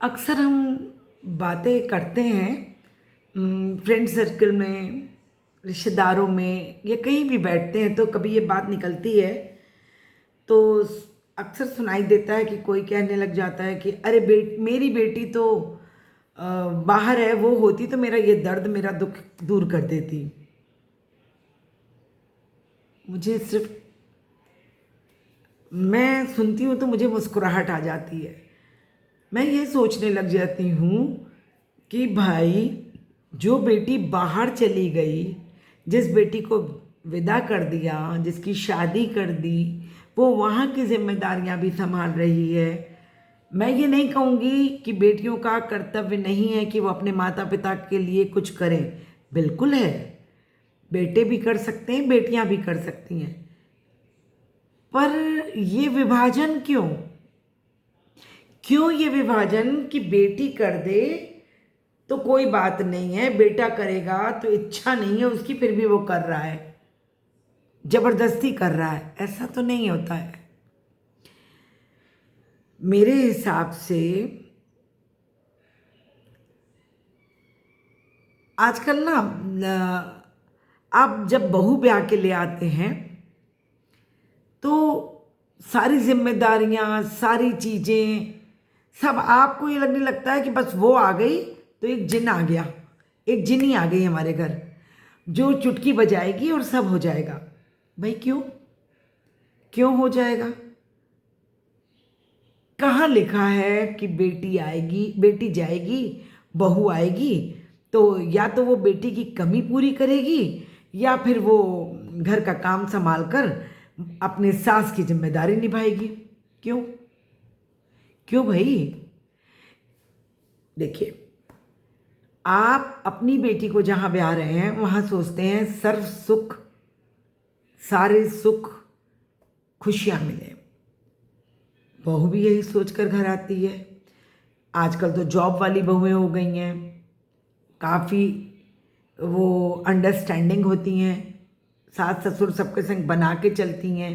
अक्सर हम बातें करते हैं फ्रेंड सर्कल में, रिश्तेदारों में या कहीं भी बैठते हैं तो कभी ये बात निकलती है तो अक्सर सुनाई देता है कि कोई कहने लग जाता है कि अरे मेरी बेटी तो अ, बाहर है, वो होती तो मेरा ये दर्द मेरा दुख दूर कर देती। मुझे सिर्फ मैं सुनती हूँ तो मुझे मुस्कुराहट आ जाती है। मैं ये सोचने लग जाती हूँ कि भाई, जो बेटी बाहर चली गई, जिस बेटी को विदा कर दिया, जिसकी शादी कर दी, वो वहाँ की जिम्मेदारियाँ भी संभाल रही है। मैं ये नहीं कहूँगी कि बेटियों का कर्तव्य नहीं है कि वो अपने माता पिता के लिए कुछ करें। बिल्कुल है, बेटे भी कर सकते हैं, बेटियाँ भी कर सकती हैं। पर ये विभाजन क्यों? क्यों ये विभाजन कि बेटी कर दे तो कोई बात नहीं है, बेटा करेगा तो इच्छा नहीं है उसकी फिर भी वो कर रहा है, जबरदस्ती कर रहा है? ऐसा तो नहीं होता है। मेरे हिसाब से आजकल ना आप जब बहू ब्याह के ले आते हैं तो सारी जिम्मेदारियां, सारी चीज़ें, सब आपको ये लगने लगता है कि बस वो आ गई तो एक जिन आ गया, एक जिनी आ गई हमारे घर, जो चुटकी बजाएगी और सब हो जाएगा। भाई क्यों? क्यों हो जाएगा? कहाँ लिखा है कि बेटी आएगी, बेटी जाएगी, बहू आएगी तो या तो वो बेटी की कमी पूरी करेगी या फिर वो घर का काम संभाल कर अपने सास की जिम्मेदारी निभाएगी? क्यों? क्यों भाई? देखिए, आप अपनी बेटी को जहाँ ब्याह रहे हैं वहाँ सोचते हैं सर्व सुख, सारे सुख, खुशियाँ मिले। बहू भी यही सोचकर घर आती है। आजकल तो जॉब वाली बहुएं हो गई हैं, काफ़ी वो अंडरस्टैंडिंग होती हैं, सास ससुर सबके संग बना के चलती हैं,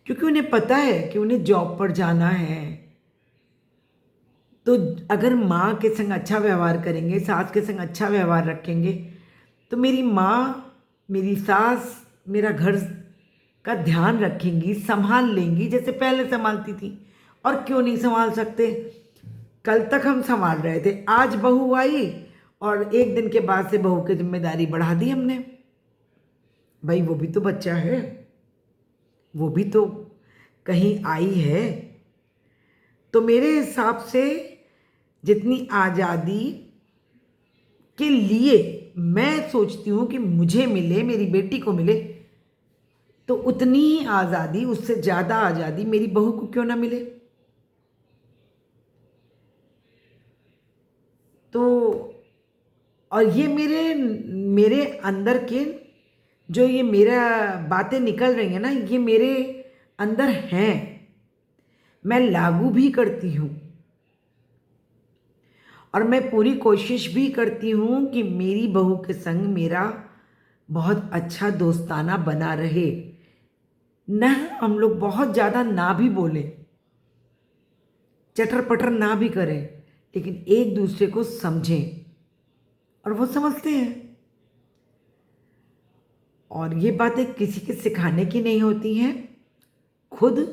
क्योंकि उन्हें पता है कि उन्हें जॉब पर जाना है। तो अगर माँ के संग अच्छा व्यवहार करेंगे, सास के संग अच्छा व्यवहार रखेंगे, तो मेरी माँ, मेरी सास मेरा घर का ध्यान रखेंगी, संभाल लेंगी जैसे पहले संभालती थी। और क्यों नहीं संभाल सकते? कल तक हम संभाल रहे थे, आज बहू आई और एक दिन के बाद से बहू की जिम्मेदारी बढ़ा दी हमने। भाई वो भी तो बच्चा है, वो भी तो कहीं आई है। तो मेरे हिसाब से जितनी आज़ादी के लिए मैं सोचती हूँ कि मुझे मिले, मेरी बेटी को मिले, तो उतनी ही आज़ादी, उससे ज़्यादा आज़ादी मेरी बहू को क्यों ना मिले? तो और ये मेरे मेरे अंदर के जो ये मेरा बातें निकल रही हैं ना, ये मेरे अंदर हैं, मैं लागू भी करती हूँ और मैं पूरी कोशिश भी करती हूँ कि मेरी बहू के संग मेरा बहुत अच्छा दोस्ताना बना रहे। न हम लोग बहुत ज़्यादा ना भी बोलें, चटर पटर ना भी करें, लेकिन एक दूसरे को समझें, और वो समझते हैं। और ये बातें किसी के सिखाने की नहीं होती हैं, खुद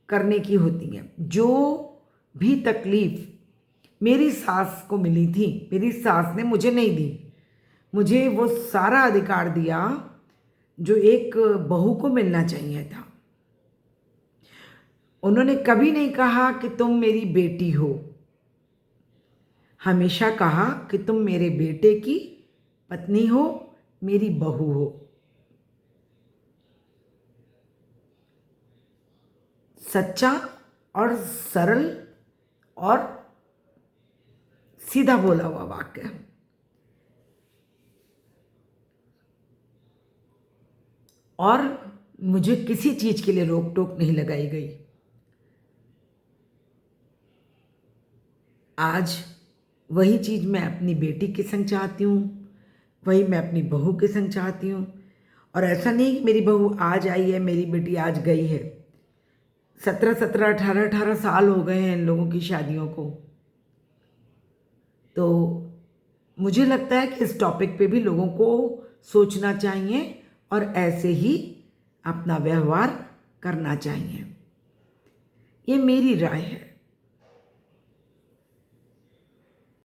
करने की होती हैं। जो भी तकलीफ़ मेरी सास को मिली थी, मेरी सास ने मुझे नहीं दी। मुझे वो सारा अधिकार दिया जो एक बहू को मिलना चाहिए था। उन्होंने कभी नहीं कहा कि तुम मेरी बेटी हो, हमेशा कहा कि तुम मेरे बेटे की पत्नी हो, मेरी बहू हो। सच्चा और सरल और सीधा बोला हुआ वाक्य। और मुझे किसी चीज़ के लिए रोक टोक नहीं लगाई गई। आज वही चीज़ मैं अपनी बेटी के संग चाहती हूँ, वही मैं अपनी बहू के संग चाहती हूँ। और ऐसा नहीं कि मेरी बहू आज आई है, मेरी बेटी आज गई है। 17-17, 18-18 साल हो गए हैं इन लोगों की शादियों को। तो मुझे लगता है कि इस टॉपिक पे भी लोगों को सोचना चाहिए और ऐसे ही अपना व्यवहार करना चाहिए। ये मेरी राय है।